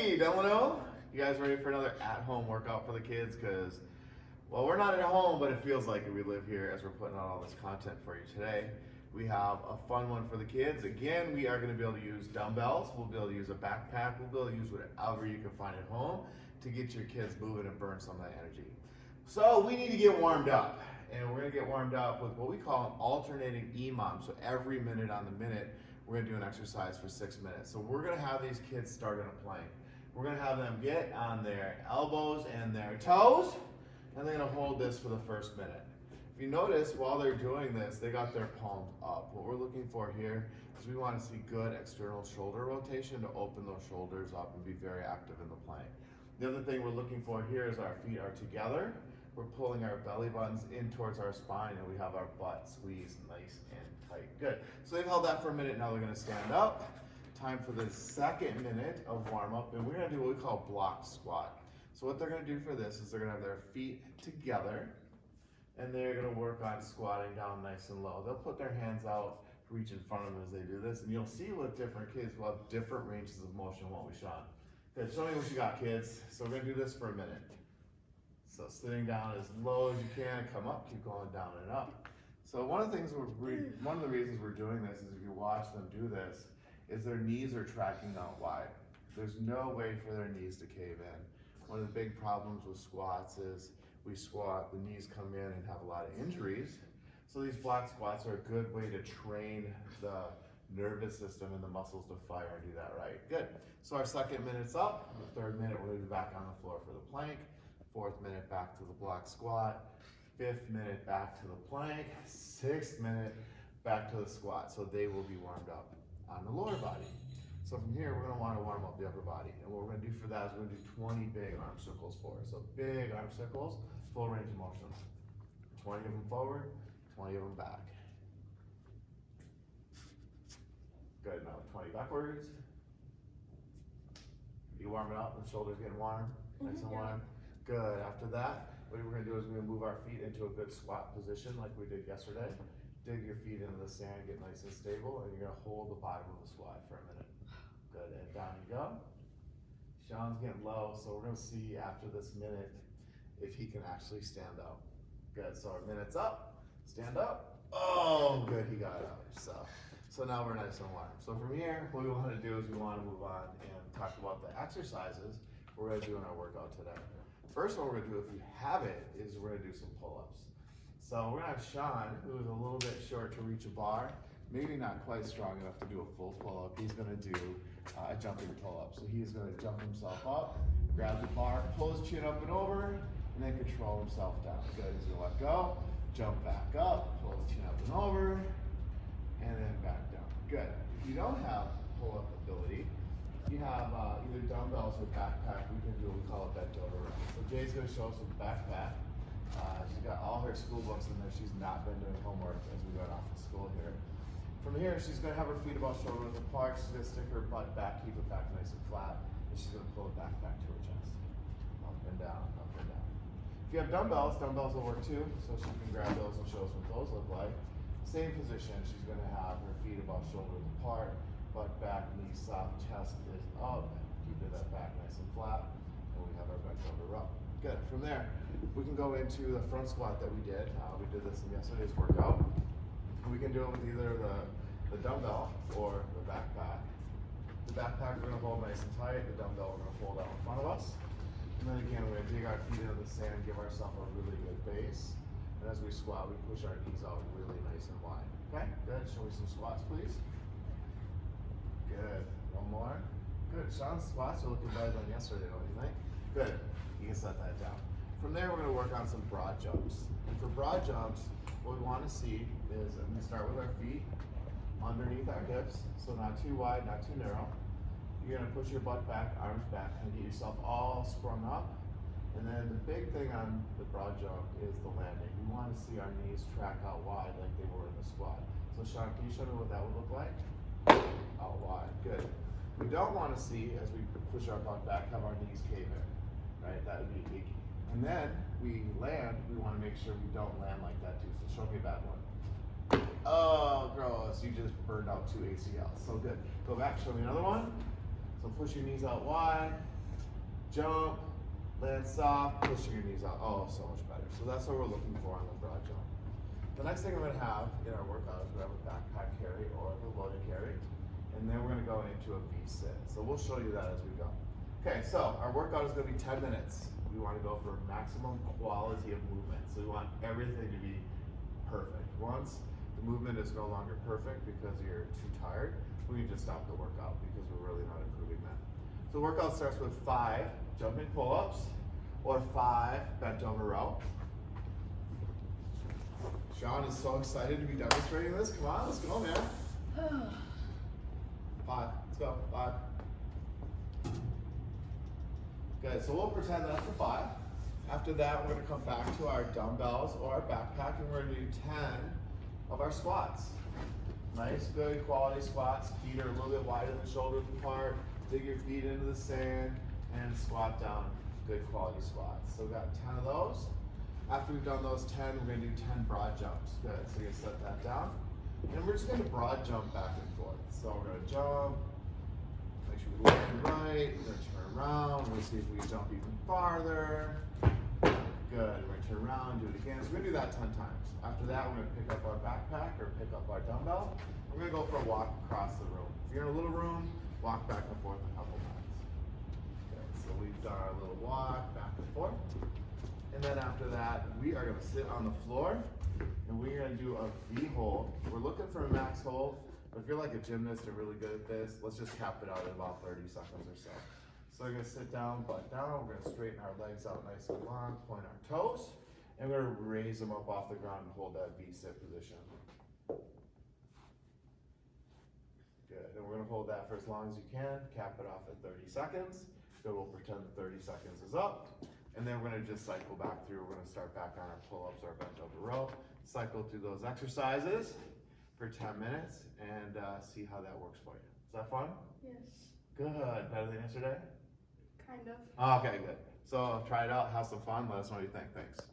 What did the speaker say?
Hey, Delano, you guys ready for another at-home workout for the kids? Because, well, we're not at home, but it feels like it. We live here as we're putting out all this content for you today. We have a fun one for the kids. Again, we are going to be able to use dumbbells. We'll be able to use a backpack. We'll be able to use whatever you can find at home to get your kids moving and burn some of that energy. So we need to get warmed up. And we're going to get warmed up with what we call an alternating EMOM. So every minute on the minute, we're going to do an exercise for 6 minutes. So we're going to have these kids start in a plank. We're going to have them get on their elbows and their toes, and they're going to hold this for the first minute. If you notice, while they're doing this, they got their palms up. What we're looking for here is we want to see good external shoulder rotation to open those shoulders up and be very active in the plank. The other thing we're looking for here is our feet are together. We're pulling our belly buttons in towards our spine, and we have our butt squeezed nice and tight. Good. So they've held that for a minute. Now they're going to stand up. Time for the second minute of warm up, and we're going to do what we call block squat. So what they're going to do for this is they're going to have their feet together, and they're going to work on squatting down nice and low. They'll put their hands out, reach in front of them as they do this, and you'll see with different kids will have different ranges of motion, won't we, Sean? Good. Show me what you got, kids. So we're going to do this for a minute. So sitting down as low as you can, come up, keep going down and up. So one of the reasons we're doing this is if you watch them do this, is their knees are tracking out wide. There's no way for their knees to cave in. One of the big problems with squats is we squat, the knees come in and have a lot of injuries. So these block squats are a good way to train the nervous system and the muscles to fire and do that right. Good. So our second minute's up. The third minute, we're gonna be back on the floor for the plank. Fourth minute, back to the block squat. Fifth minute, back to the plank. Sixth minute, back to the squat. So they will be warmed up on the lower body. So from here, we're gonna wanna warm up the upper body. And what we're gonna do for that is we're gonna do 20 big arm circles for us. So big arm circles, full range of motion. 20 of them forward, 20 of them back. Good, now 20 backwards. You warm it up, the shoulders getting warm, nice and warm. Good, after that, what we're gonna do is we're gonna move our feet into a good squat position like we did yesterday. Dig your feet into the sand, get nice and stable, and you're gonna hold the bottom of the squat for a minute. Good, and down you go. Sean's getting low, so we're gonna see after this minute if he can actually stand up. Good, so our minute's up, stand up. Oh, good, he got up. So now we're nice and warm. So from here, what we wanna do is we wanna move on and talk about the exercises we're gonna do in our workout today. First one we're gonna do, if you have it, is we're gonna do some pull-ups. So we're gonna have Sean, who is a little bit short to reach a bar, maybe not quite strong enough to do a full pull-up. He's gonna do a jumping pull-up. So he's gonna jump himself up, grab the bar, pull his chin up and over, and then control himself down. Good, he's gonna let go, jump back up, pull his chin up and over, and then back down. Good. If you don't have pull-up ability, you have either dumbbells or backpack. We can do what we call a bent over row. So Jay's gonna show us with the backpack. She's got all her school books in there. She's not been doing homework as we got off of school here. From here, she's gonna have her feet about shoulder width apart. She's gonna stick her butt back, keep it back nice and flat, and she's gonna pull it back to her chest. Up and down, up and down. If you have dumbbells, dumbbells will work too. So she can grab those and show us what those look like. Same position, she's gonna have her feet about shoulder width apart. Butt back, knees soft, chest is up. Keep that back nice and flat. And we have our bent over row. Good. From there, we can go into the front squat that we did. We did this in yesterday's workout. We can do it with either the dumbbell or the backpack. The backpack we're gonna hold nice and tight. The dumbbell we're gonna hold out in front of us. And then again, we're gonna dig our feet into the sand, give ourselves a really good base. And as we squat, we push our knees out really nice and wide. Okay, good. Show me some squats, please. Good. One more. Good. Sean's squats are looking better than yesterday, don't you think? Good. You can set that down. From there, we're going to work on some broad jumps. And for broad jumps, what we want to see is we start with our feet underneath our hips, so not too wide, not too narrow. You're going to push your butt back, arms back, and get yourself all sprung up. And then the big thing on the broad jump is the landing. We want to see our knees track out wide like they were in the squat. So Sean, can you show me what that would look like? Out wide, good. We don't want to see, as we push our butt back, have our knees cave in, right? That would be icky. And then we land, we want to make sure we don't land like that too. So show me that one. Oh, gross, you just burned out 2 ACLs. So good. Go back, show me another one. So push your knees out wide, jump, land soft, pushing your knees out. Oh, so much better. So that's what we're looking for on the broad jump. The next thing we're going to have in our workout is we have a backpack carry or the loaded carry. And then we're going to go into a V-sit. So we'll show you that as we go. Okay, so our workout is going to be 10 minutes. We want to go for maximum quality of movement. So we want everything to be perfect. Once the movement is no longer perfect because you're too tired, we can just stop the workout because we're really not improving that. So the workout starts with 5 jumping pull-ups or 5 bent over row. Sean is so excited to be demonstrating this. Come on, let's go, man. 5, let's go, 5. Good, so we'll pretend that's the 5. After that, we're gonna come back to our dumbbells or our backpack and we're gonna do 10 of our squats. Nice, good quality squats. Feet are a little bit wider than shoulders apart. Dig your feet into the sand and squat down. Good quality squats. So we've got 10 of those. After we've done those 10, we're gonna do 10 broad jumps. Good, so you're gonna set that down. And we're just gonna broad jump back and forth. So we're gonna jump, make sure we land right, we're gonna turn around, we're gonna see if we can jump even farther. Good, we're gonna turn around, do it again. So we're gonna do that 10 times. After that, we're gonna pick up our backpack or pick up our dumbbell. We're gonna go for a walk across the room. If you're in a little room, walk back and forth a couple times. Okay, so we've done our little walk back and forth. And then after that, we are gonna sit on the floor and we're gonna do a V hold. We're looking for a max hold, but if you're like a gymnast or really good at this, let's just cap it out at about 30 seconds or so. So we're gonna sit down, butt down, we're gonna straighten our legs out nice and long, point our toes, and we're gonna raise them up off the ground and hold that V-sit position. Good, and we're gonna hold that for as long as you can, cap it off at 30 seconds. So we'll pretend that 30 seconds is up. And then we're gonna just cycle back through. We're gonna start back on our pull-ups or bent over row. Cycle through those exercises for 10 minutes and see how that works for you. Is that fun? Yes. Good, better than yesterday? Kind of. Okay, good. So try it out, have some fun, let us know what you think. Thanks.